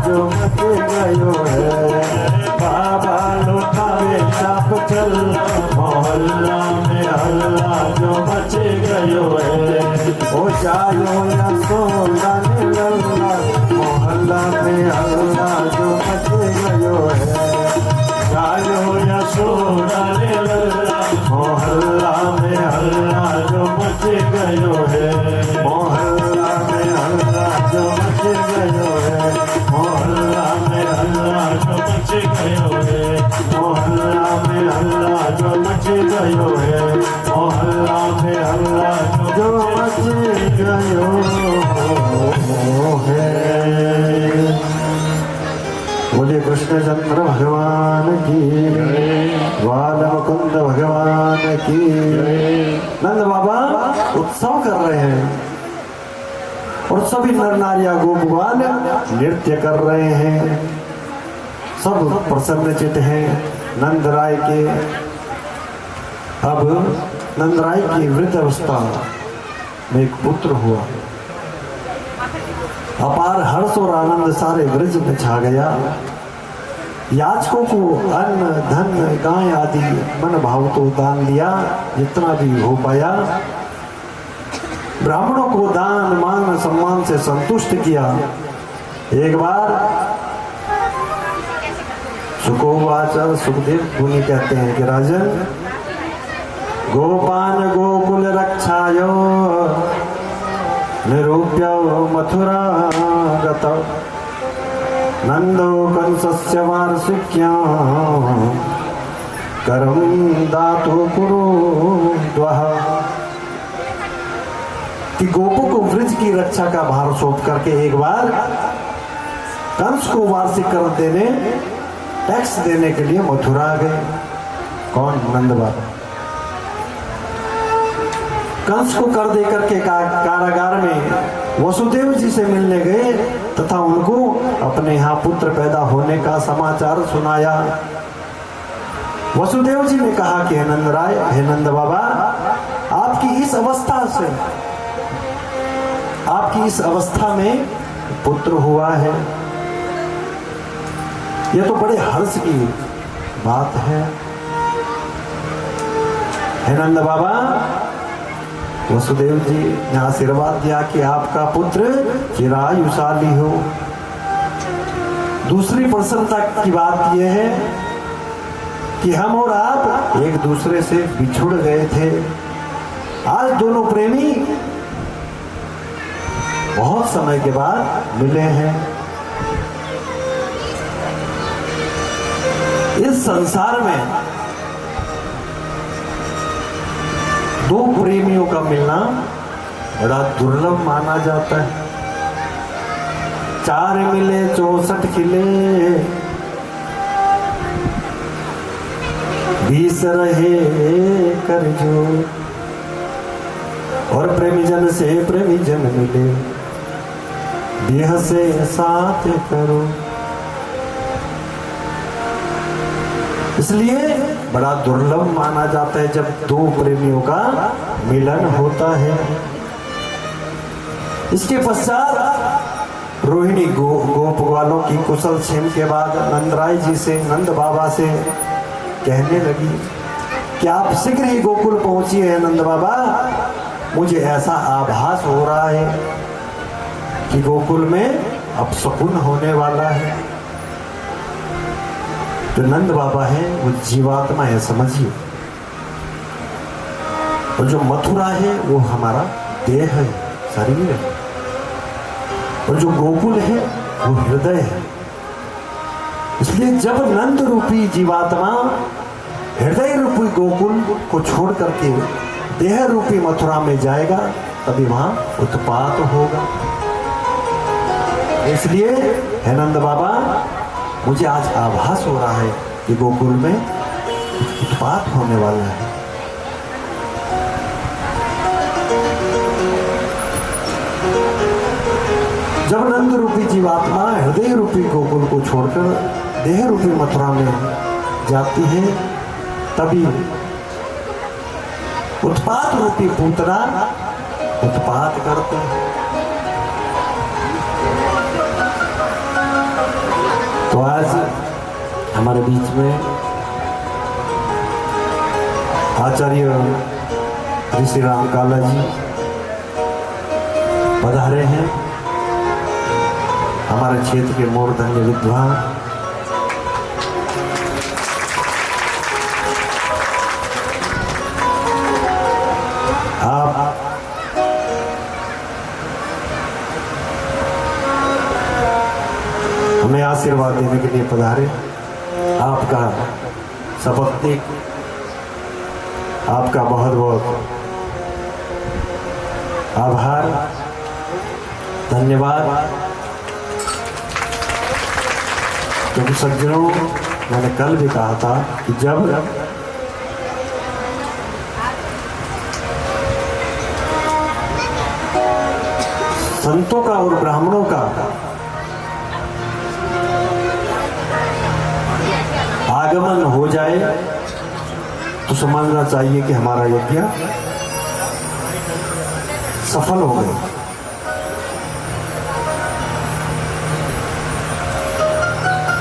जो मच गयो है। बाबा लुटावे चाप चल मोहल्ला में हल्ला जो मच गयो है। ओ जायो यशोदा ने लल्ला मोहल्ला में हल्ला जो मच गयो है। जायो यशोदा ने लल्ला मोहल्ला में हल्ला जो मच गयो है। मोहल्ला में हल्ला जो मच गयो है। मोहल्ला में हल्ला जो मच गयो है। मोहल्ला में हल्ला जो मच गयो है। मोहल्ला में हल्ला जो मच गयो है। बोले कृष्णचंद्र भगवान की, बाल मुकुंद भगवान की। नंद बाबा उत्सव कर रहे हैं और सभी नर नारियां गोपवाल नृत्य कर रहे हैं। सब प्रसन्नचित हैं नंद राय के। अब नंद राय की वृद्ध अवस्था में एक पुत्र हुआ। अपार हर्ष और आनंद सारे ब्रज में छा गया। याचकों को अन्न धन गाय आदि मन भाव तो दान दिया जितना भी हो पाया। ब्राह्मणों को दान मान सम्मान से संतुष्ट किया। एक बार सुखोवाचर सुखदेव मुनि कहते हैं कि राजन, गोपान गोकुल रक्षायो निरूप्य मथुरा गत नंदो कंसस्य वार्षिक्यां करम दातु कुरुद्वः। कि गोपों को ब्रज की रक्षा का भार सौंप करके एक बार कंस को वार्षिक कर देने, टैक्स देने के लिए मथुरा गए। कौन? नंद बाबा। कंस को कर दे करके कारागार में वसुदेव जी से मिलने गए तथा उनको अपने यहाँ पुत्र पैदा होने का समाचार सुनाया। वसुदेव जी ने कहा कि हे नंद राय, हे नंद बाबा, आपकी इस अवस्था में पुत्र हुआ है, यह तो बड़े हर्ष की बात है। हे नंद बाबा, वसुदेव जी ने आशीर्वाद दिया कि आपका पुत्र चिरायुशाली हो। दूसरी प्रसन्नता की बात यह है कि हम और आप एक दूसरे से बिछुड़ गए थे। आज दोनों प्रेमी बहुत समय के बाद मिले हैं। इस संसार में दो प्रेमियों का मिलना बड़ा दुर्लभ माना जाता है। 4 मिले 64 खिले, 20 रहे कर जो। और प्रेमी जन से प्रेमी जन मिले, देह से साथ करो। इसलिए बड़ा दुर्लभ माना जाता है जब दो प्रेमियों का मिलन होता है। इसके पश्चात रोहिणी गोप वालों की कुशल क्षेम के बाद नंदराय जी से, नंद बाबा से कहने लगी कि आप शीघ्र ही गोकुल पहुंचिए हैं नंद बाबा। मुझे ऐसा आभास हो रहा है कि गोकुल में अपशकुन होने वाला है। जो नंद बाबा है वो जीवात्मा है, समझिए। और जो मथुरा है वो हमारा देह है, शरीर है। और जो गोकुल है वो हृदय है। इसलिए जब नंद रूपी जीवात्मा हृदय रूपी गोकुल को छोड़ करके देह रूपी मथुरा में जाएगा तभी वहां उत्पात होगा। इसलिए हे नंद बाबा, मुझे आज आभास हो रहा है कि गोकुल में उत्पात होने वाला है। जब नंद रूपी जीवात्मा हृदय रूपी गोकुल को छोड़कर देह रूपी मथुरा में जाती है तभी उत्पात रूपी पूतना उत्पात करते हैं। हमारे बीच में आचार्य ऋषि राम काला जी पधारे हैं। हमारे क्षेत्र के मूर्धन्य विद्वान आप हमें आशीर्वाद देने के लिए पधारे। आपका सपत्निक, आपका बहुत बहुत आभार, धन्यवाद। क्योंकि सज्जनों, मैंने कल भी कहा था कि जब संतों का और ब्राह्मणों का आगमन हो जाए तो समझना चाहिए कि हमारा यज्ञ सफल हो गया।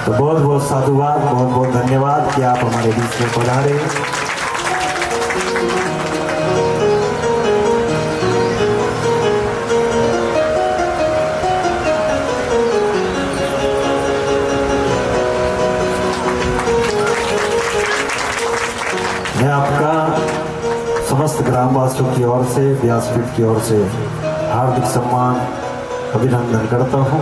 तो बहुत बहुत साधुवाद, बहुत बहुत धन्यवाद कि आप हमारे बीच में पधारे। मैं आपका समस्त ग्रामवासियों की ओर से, व्यासपीठ की ओर से हार्दिक सम्मान, अभिनंदन करता हूं।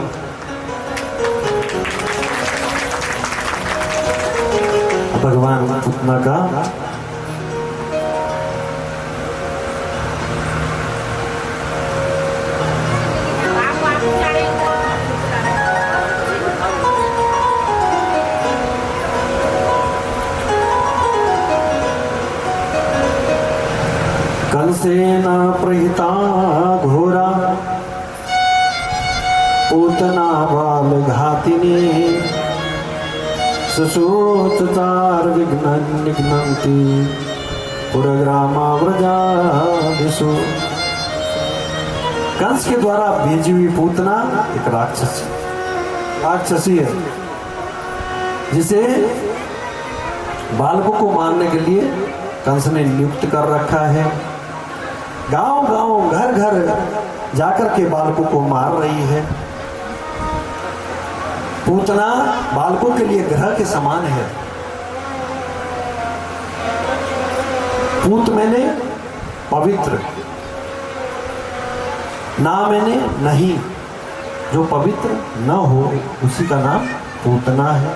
भगवान पुतना का कंसेन प्रहिता घोरा पूतना बाल घातिनी सुसूचार विघ्न निघ्नन्ति पुरग्रामाव्रजादिषु। कंस के द्वारा भेजी हुई पूतना एक राक्षसी है, जिसे बालकों को मारने के लिए कंस ने नियुक्त कर रखा है। गांव गांव, घर घर जाकर के बालकों को मार रही है। पूतना बालकों के लिए ग्रह के समान है। पूत मैंने पवित्र, ना मैंने नहीं, जो पवित्र न हो उसी का नाम पूतना है।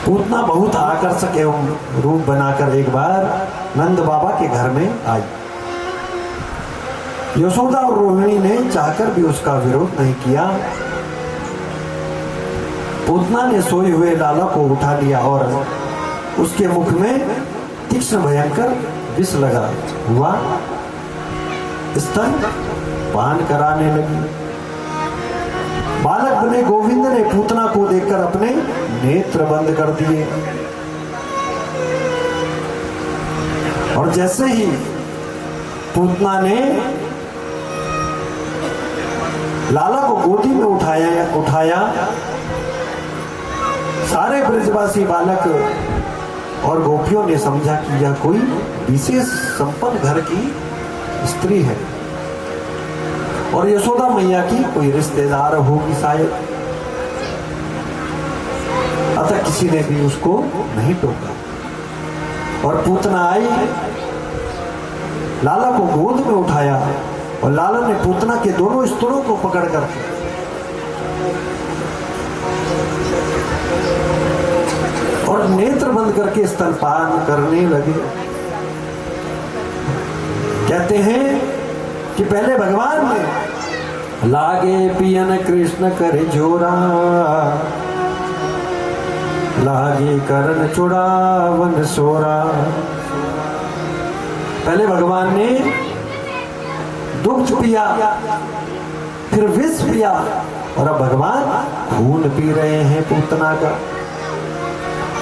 पूतना बहुत आकर्षक एवं रूप बनाकर एक बार नंद बाबा के घर में आई। यशोदा और रोहिणी ने चाहकर भी उसका विरोध नहीं किया। पूतना ने सोए हुए लाला को उठा लिया और उसके मुख में तीक्ष्ण भयंकर विष लगा हुआ स्तन पान कराने लगी। बालक बने गोविंद ने पूतना को देखकर अपने नेत्र बंद कर दिए और जैसे ही पूतना ने लाला को गोदी में उठाया सारे ब्रजवासी बालक और गोपियों ने समझा कि यह कोई विशेष संपन्न घर की स्त्री है और यशोदा मैया की कोई रिश्तेदार होगी शायद। अतः किसी ने भी उसको नहीं टोका और पूतना आई, लाला को गोद में उठाया और लाला ने पूतना के दोनों स्तनों को पकड़कर और नेत्र बंद करके स्तनपान करने लगे। कहते हैं कि पहले भगवान ने लागे पियन कृष्ण करे जोरा, लागे करण चुड़ावन सोरा। पहले भगवान ने दुग्ध पिया, फिर विष पिया और अब भगवान खून पी रहे हैं पूतना का।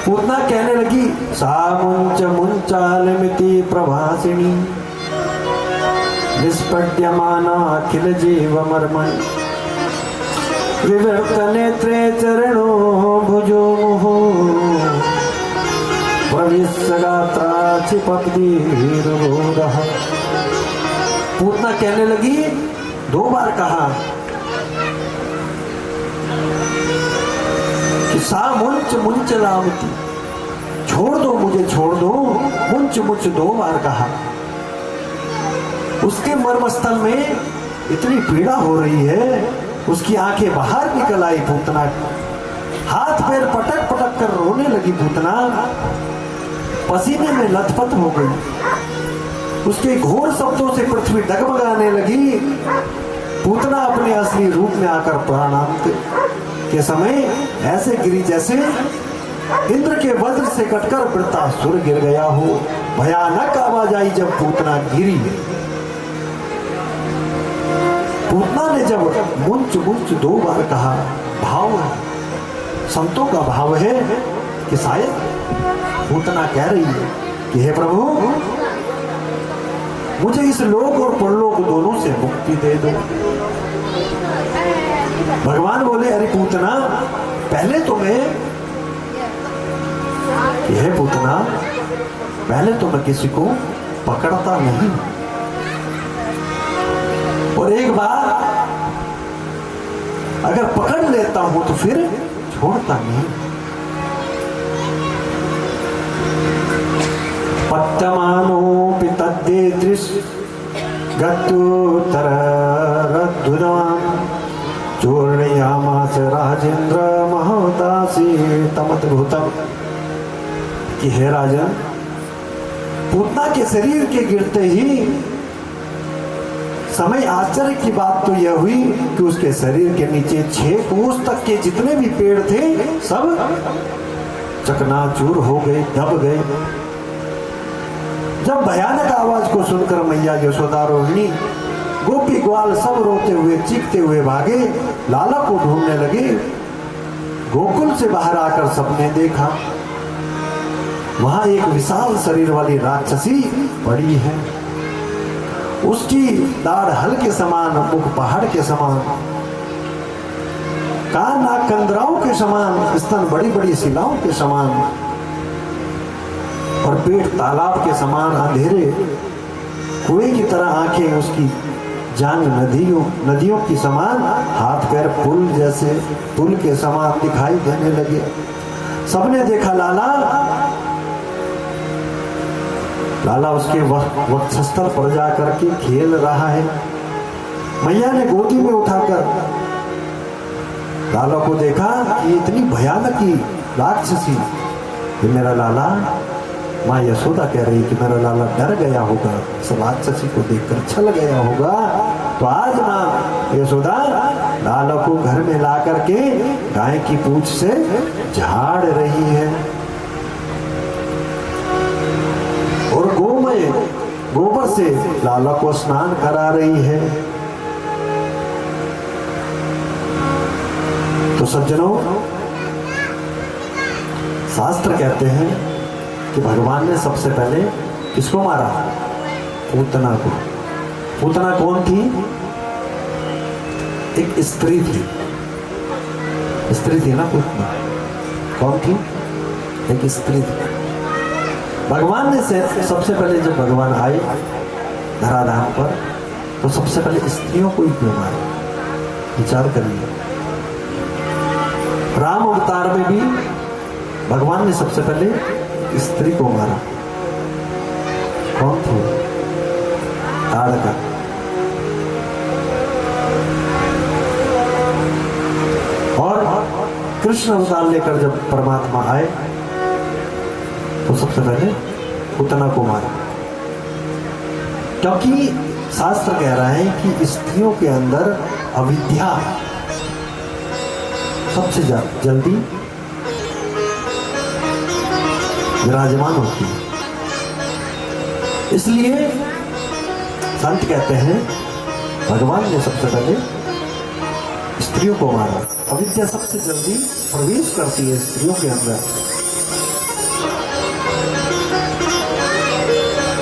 पूतना कहने लगी, सा मुंच मुंचालमिति प्रभासिनी निष्पद्यमाना अखिल जीव मर्मण विवर्त नेत्रे चरणों भुजो मुहो प्रविश्य गात्रा चिपदीर्घोरः। पूतना कहने लगी, 2 बार कहा कि सा मुंच मुंच लावती, छोड़ दो मुझे, छोड़ दो, मुंच मुंच 2 बार कहा। उसके मर्मस्थल में इतनी पीड़ा हो रही है, उसकी आंखें बाहर निकल आई। पूतना हाथ पैर पटक पटक कर रोने लगी। पूतना पसीने में लथपथ हो गई। उसके घोर शब्दों से पृथ्वी डगमगाने लगी। पूतना अपने असली रूप में आकर प्रणाम के समय ऐसे गिरी जैसे इंद्र के वज्र से कटकर वृत्तासुर गिर गया हो। भयानक आवाज आई जब पूतना गिरी। पूतना ने जब मुंच मुंच 2 बार कहा, भाव संतों का भाव है कि शायद पूतना कह रही है कि हे प्रभु, मुझे इस लोक और परलोक दोनों से मुक्ति दे दो। भगवान बोले, अरे पूतना, पहले तो मैं, हे पूतना, पहले तो मैं किसी को पकड़ता नहीं, और एक बार अगर पकड़ लेता हूं तो फिर छोड़ता नहीं। पत्यमानोऽपि तद्देदृश गत्युत्तररद्धुरान् चूर्णयामास राजेन्द्र महोदासी तमद्भुतम्। कि हे राजन, पूतना के शरीर के गिरते ही समय आश्चर्य की बात तो यह हुई कि उसके शरीर के नीचे 6 कोस तक के जितने भी पेड़ थे सब चकनाचूर हो गए, दब गए। जब भयानक आवाज को सुनकर मैया यशोदा, रोहिणी, गोपी ग्वाल सब रोते हुए चीखते हुए भागे, लाला को ढूंढने लगे। गोकुल से बाहर आकर सबने देखा, वहां एक विशाल शरीर वाली राक्षसी पड़ी है। उसकी दाढ़ हल के समान, मुख पहाड़ के समान, कान नाक कंदराओं के समान, स्तन बड़ी बड़ी शिलाओं के समान, और पेट तालाब के समान, अंधेरे कुएं की तरह आंखें उसकी, जांग नदियों की समान, हाथ पैर पुल जैसे, पुल के समान दिखाई देने लगे। सबने देखा लाला उसके वक्षस्थल पर जाकर के खेल रहा है। मैया ने गोदी में उठाकर लाला को देखा कि इतनी भयानक राक्षसी, कि मेरा लाला, माँ यशोदा कह रही कि मेरा लाला डर गया होगा, सब राक्षसी को देखकर छल गया होगा। तो आज माँ यशोदा लाला को घर में ला करके गाय की पूंछ से झाड़ रही है, और गोबर से लाला को स्नान करा रही है। तो सज्जनों, शास्त्र कहते हैं कि भगवान ने सबसे पहले किसको मारा? पूतना को। पूतना कौन थी? एक स्त्री थी। स्त्री थी ना पूतना? कौन थी? एक स्त्री थी। भगवान ने सबसे पहले जब भगवान आए धराधाम पर, तो सबसे पहले स्त्रियों को ही क्यों मारा? विचार करिए। राम अवतार में भी भगवान ने सबसे पहले स्त्री को मारा। कौन थी? ताड़का। और कृष्ण अवतार लेकर जब परमात्मा आए तो सबसे पहले पूतना को मारा, क्योंकि शास्त्र कह रहा है कि स्त्रियों के अंदर अविद्या सबसे जल्दी विराजमान होती है। इसलिए संत कहते हैं भगवान ने सबसे पहले स्त्रियों को मारा। अविद्या सबसे जल्दी प्रवेश करती है स्त्रियों के अंदर,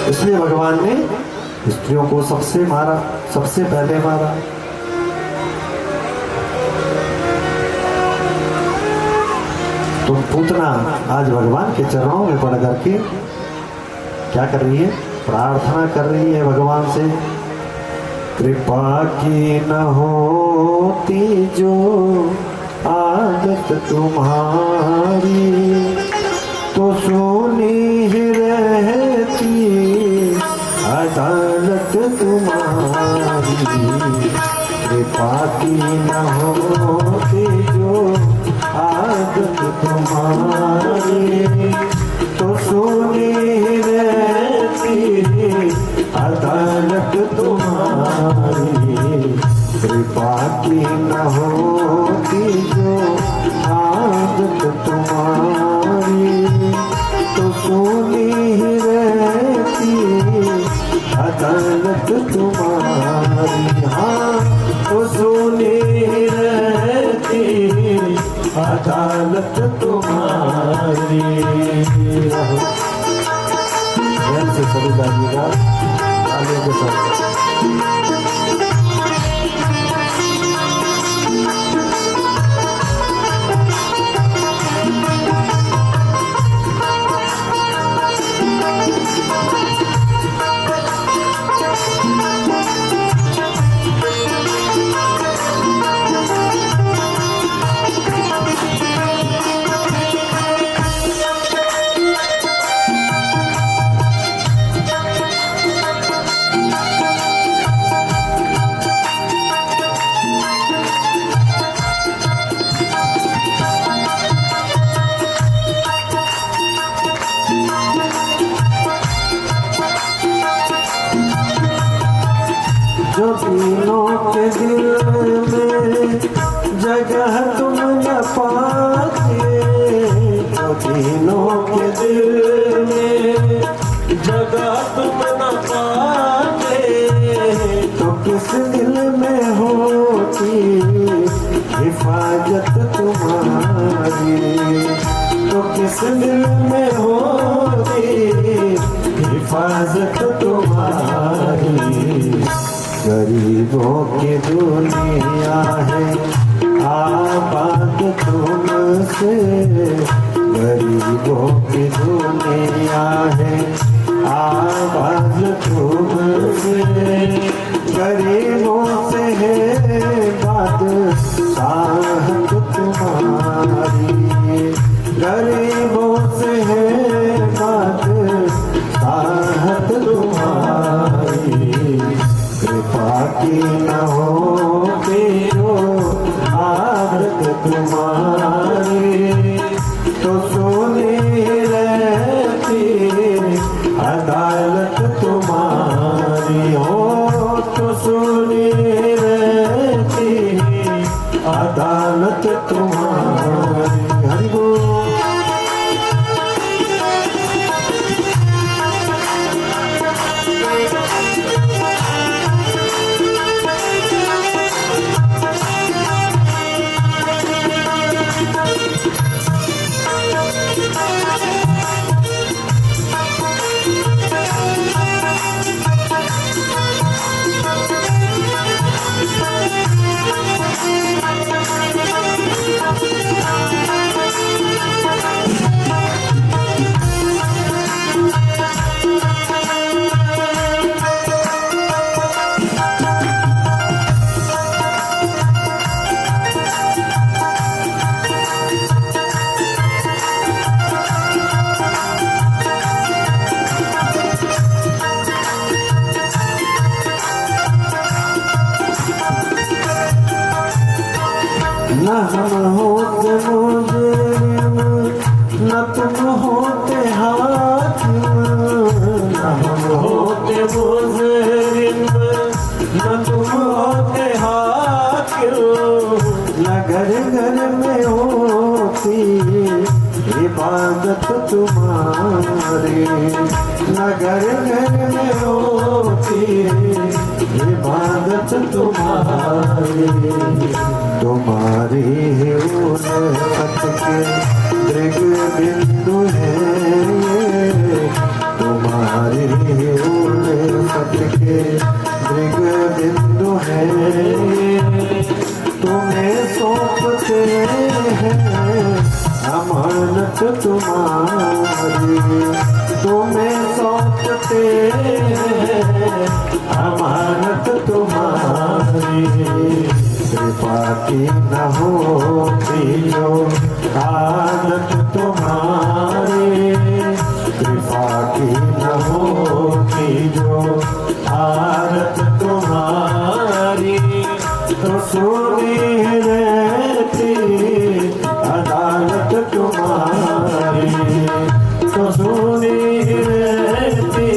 इसलिए भगवान ने स्त्रियों को सबसे पहले मारा। तो पूतना आज भगवान के चरणों में पड़ करके क्या कर रही है? प्रार्थना कर रही है भगवान से। कृपा की न होती जो आदत तुम्हारी, तो सोनी ही रहती अदालत तुम्हारी। कृपा की न होती जो आदत तुम्हारी, तो सोनी ही रहती अदालत तुम्हारी। कृपा की न होती जो आदत तुम्हारी, तो सोनी ही रहती अदालत तुम्हारी। हाँ, तो सोनी ही रहती अदालत तुम्हारी। से सभी जाइएगा आगे के साथ। जो तीनों के दिल में जगह तुम न पाते, जो तीनों के दिल में जगह तुम न पाते, तो किस दिल में होती हिफाजत तुम्हारी, तो किस दिल में होती हिफाजत तुम्हारी। गरीबों की दुनिया है आबाद तुमसे, गरीबों की दुनिया है आबाद तुमसे। गरीबों से है बादशाहत तुम्हारी, गरीबों से है बादशाहत तुम्हारी। कृपा की न होती जो आदत तुम्हारी, तो सोनी रहती अदालत तुम्हारी। हो तो सोनी रहती अदालत तुम्हारी। हरि बोल। न हम होते मुजरिम, न तुम होते हाकिम, न हम होते मुजरिम, न तुम होते हाकिम। न घर घर में होती इबादत तुम्हारी, न घर घर में होती इबादत तुम्हारी। तुम्हारी ही उल्फत के दृग बिंदु है, तुम्हारी ही उल्फत के दृग बिंदु है। तुम्हें सौंपते हैं हम अमानत तुम्हारी, तुम्हें सौंपते अमानत तुम्हारी। कृपा की न होती जो आदत तुम्हारी, कृपा की न होती जो आदत तुम्हारी, तो सुनी रहती अदालत तुम्हारी, तो सुनी रहती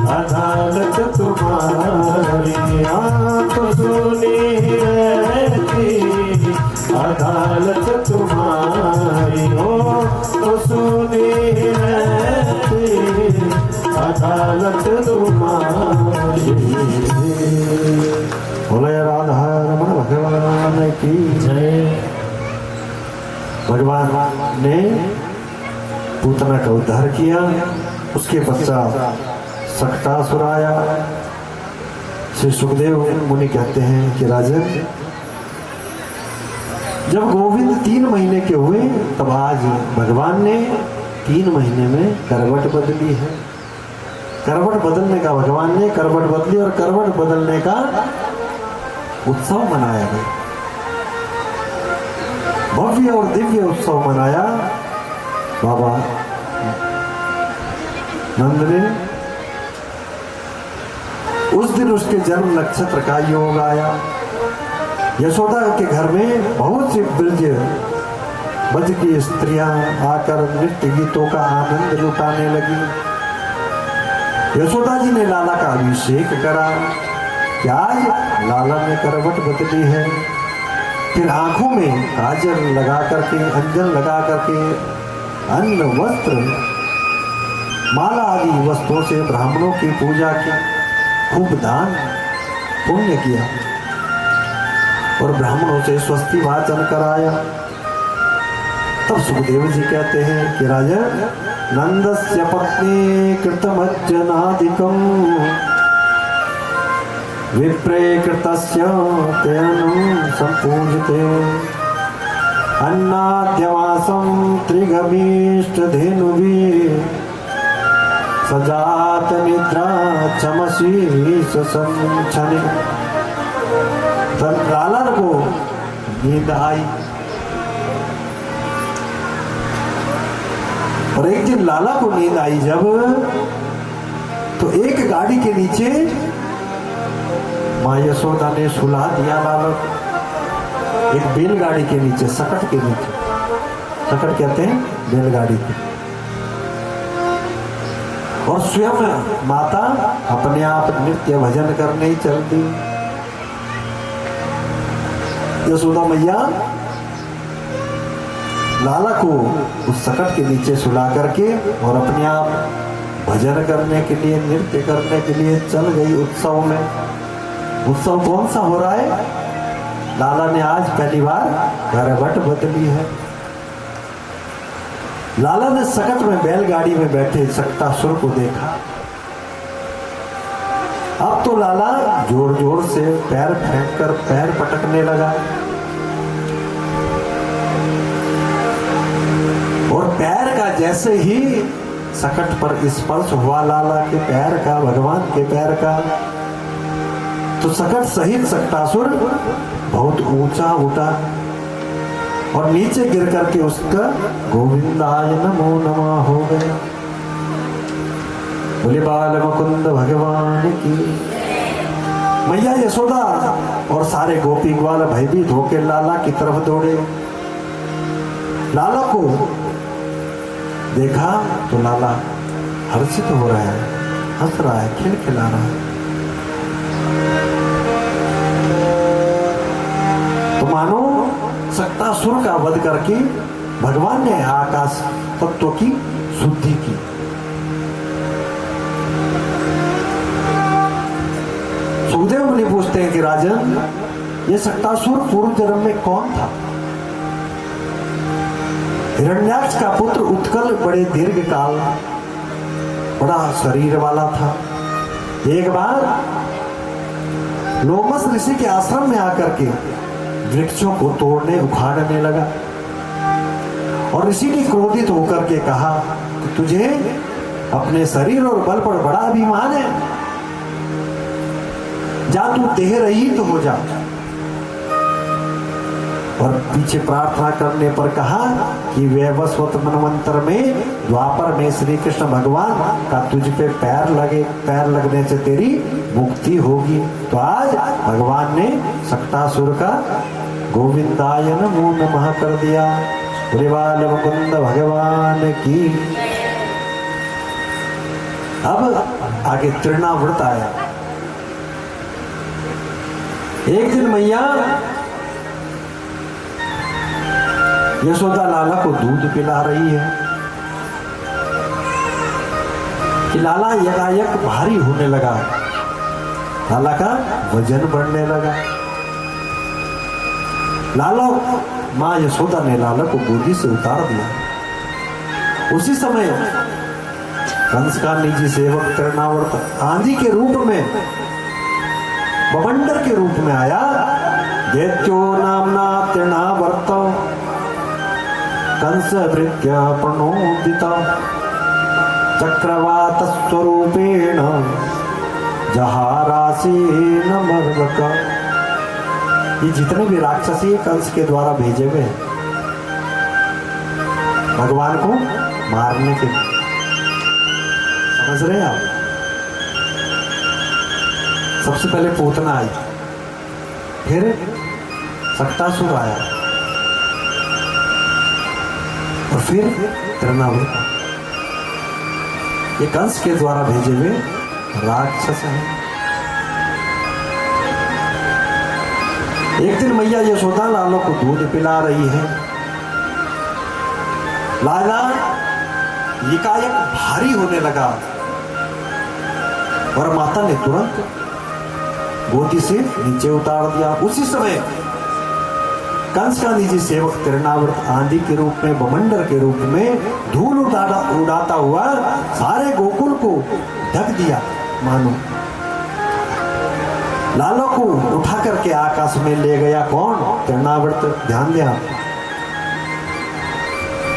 अदालत तुम्हारी। तो सुनी रहती अदालत तुम्हारी, हो तो सुनी रहती अदालत तुम्हारी। बोले राधा रमण भगवान की जय। भगवान ने पूतना का उद्धार किया। उसके पश्चात सक्तासुर आया। श्री सुखदेव मुनि कहते हैं कि राजन, जब गोविंद 3 महीने के हुए तब आज भगवान ने 3 महीने में करवट बदली है। करवट बदलने का भगवान ने करवट बदली और करवट बदलने का उत्सव मनाया गया। भव्य और दिव्य उत्सव मनाया। बाबा नंद ने उस दिन उसके जन्म नक्षत्र का योग आया। यशोदा के घर में बहुत सी ब्रज की स्त्रियां आकर नृत्य गीतों का आनंद लुटाने लगी। यशोदा जी ने लाला का अभिषेक करा कि आज लाला ने करवट बदली है। फिर आंखों में काजल लगा करके, अंजन लगा करके, अन्न वस्त्र माला आदि वस्तुओं से ब्राह्मणों की पूजा की, खूब दान पुण्य किया और ब्राह्मणों से स्वस्ति वाचन कराया। तब सुखदेव जी कहते हैं कि राजा, नंदस्य पत्नी कृतमज्जनादिकं विप्रे कृतस्य तेनं संपूजते, अन्नाद्यवासं त्रिगमीष्टधेनुभिः सजात निद्रा चमसी संछने। तब लाला को नींद आई और एक दिन लाला को नींद आई जब, तो एक गाड़ी के नीचे माँ यशोदा ने सुला दिया लाला। एक बैलगाड़ी के नीचे, सकट के नीचे, सकट कहते हैं बैलगाड़ी के। और स्वयं माता अपने आप नृत्य भजन करने ही चल दी। यशोदा मैया लाला को उस सकट के नीचे सुला करके और अपने आप भजन करने के लिए, नृत्य करने के लिए चल गई उत्सव में। उत्सव कौन सा हो रहा है? लाला ने आज पहली बार करवट बदली है। लाला ने सकट में बैलगाड़ी में बैठे सक्तासुर को देखा। अब तो लाला जोर जोर से पैर फेंककर पैर पटकने लगा और पैर का जैसे ही सकट पर स्पर्श हुआ लाला के पैर का, भगवान के पैर का, तो सकट सहित सक्तासुर बहुत ऊंचा उठा और नीचे गिर करके उसका गोविंदाय नमो नमः हो गया। बोले बाल मुकुंद भगवान की। मैया यशोदा और सारे गोपी ग्वाल भयभीत होकर लाला की तरफ दौड़े। लाला को देखा तो लाला हर्षित हो रहा है, हंस रहा है, खिलखिला रहा है। तो मानो सक्तासुर का वध करके भगवान ने आकाश तत्व की शुद्धि की। सुखदेव मुनि पूछते हैं कि राजन, ये सक्तासुर पूर्व जन्म में कौन था? हिरण्याक्ष का पुत्र उत्कल बड़े दीर्घ काल बड़ा शरीर वाला था। एक बार लोमस ऋषि के आश्रम में आकर के वृक्षों को तोड़ने उखाड़ने लगा और ऋषि ने क्रोधित होकर के कहा कि तुझे अपने शरीर और बल पर बड़ा अभिमान है, जा तू देह रहित तो हो जा। और पीछे प्रार्थना करने पर कहा कि वैवस्वत मनवंतर में द्वापर में श्री कृष्ण भगवान का तुझ पे पैर लगने से तेरी मुक्ति होगी। तो आज भगवान ने सक्टासुर का गोविंदाय नमो नमः कर दिया। श्रीवाल मुकुंद भगवान की। अब आगे तृणाव्रत आया। एक दिन मैया यशोदा लाला को दूध पिला रही है कि लाला यकायक भारी होने लगा, लाला का वजन बढ़ने लगा। लाला माँ यशोदा ने लाला को गोदी से उतार दिया। उसी समय कंस का निजी सेवक तृणावर्त आंधी के रूप में, बवंडर के रूप में आया। दैत्यो नामना तृणावर्त कंस भृत्य प्रणोदित चक्रवात स्वरूपेण जहारासेन मर्दक। ये जितने भी राक्षसी कंस के द्वारा भेजे हुए हैं भगवान को मारने के लिए, समझ रहे हैं आप? सबसे पहले पूतना आई, फिर सक्टासुर आया और फिर तृणावर्त। ये कंस के द्वारा भेजे हुए राक्षस हैं। एक दिन मैया यशोदा लाला को दूध पिला रही है। लाला यकायक भारी होने लगा और माता ने तुरंत गोदी से नीचे उतार दिया। उसी समय कंस का निजी सेवक तृणावर्त आंधी के रूप में, बमंडर के रूप में धूल उड़ाता हुआ सारे गोकुल को ढक दिया। मानो लाला को उठा करके आकाश में ले गया कौन? तृणावर्त। ध्यान दिया,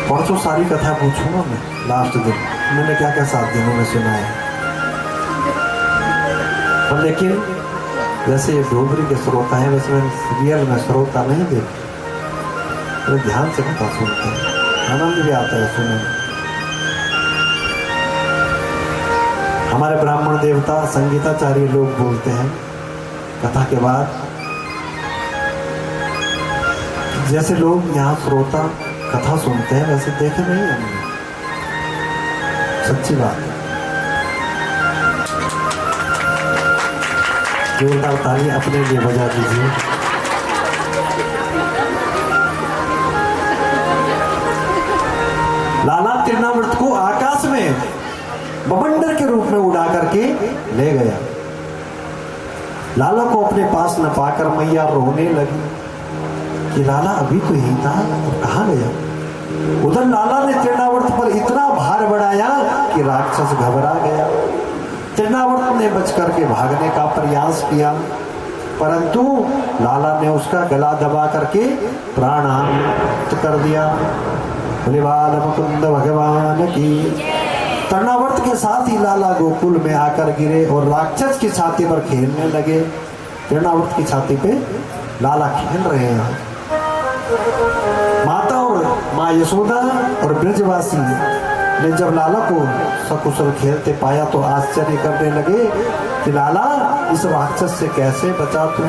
परसों सारी कथा पूछूंगा मैं लास्ट दिन, मैंने क्या क्या 7 दिनों में सुना है। पर लेकिन जैसे डोगरी के श्रोता हैं वैसे मैं सीरियल में श्रोता नहीं देख, तो ध्यान से कथा सुनते हैं, आनंद भी आता है सुनने में। हमारे ब्राह्मण देवता संगीताचार्य लोग बोलते हैं कथा के बाद, जैसे लोग यहाँ श्रोता कथा सुनते हैं वैसे देखे नहीं हमने। सच्ची बात है। जोरदार ताली अपने लिए बजा दीजिए। लाला तृणावर्त को आकाश में बवंडर के रूप में उड़ा करके ले गया। लाला को अपने पास न पाकर मैया रोने लगी कि लाला अभी तो यही था और कहाँ गया। उधर लाला ने तृणावर्त पर इतना भार बढ़ाया कि राक्षस घबरा गया। तृणावर्त ने बच करके भागने का प्रयास किया, परंतु लाला ने उसका गला दबा करके प्राणांत कर दिया। श्रीवाल मुकुंद भगवान की। तृणावर्त के साथ ही लाला गोकुल में आकर गिरे और राक्षस की छाती पर खेलने लगे। तृणावर्त की छाती पे लाला खेल रहे हैं। माता और माँ यशोदा और ब्रजवासी ने जब लाला को सकुशल खेलते पाया तो आश्चर्य करने लगे कि लाला इस राक्षस से कैसे बचा तू।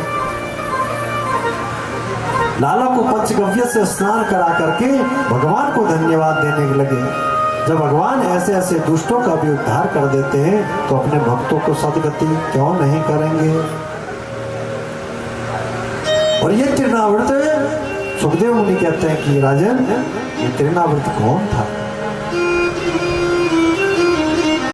लाला को पंचगव्य से स्नान करा करके भगवान को धन्यवाद देने लगे। जब भगवान ऐसे ऐसे दुष्टों का भी उद्धार कर देते हैं तो अपने भक्तों को सदगति क्यों नहीं करेंगे। और ये तृणावर्त, सुखदेव मुनि कहते हैं कि राजन ये तृणावर्त कौन था?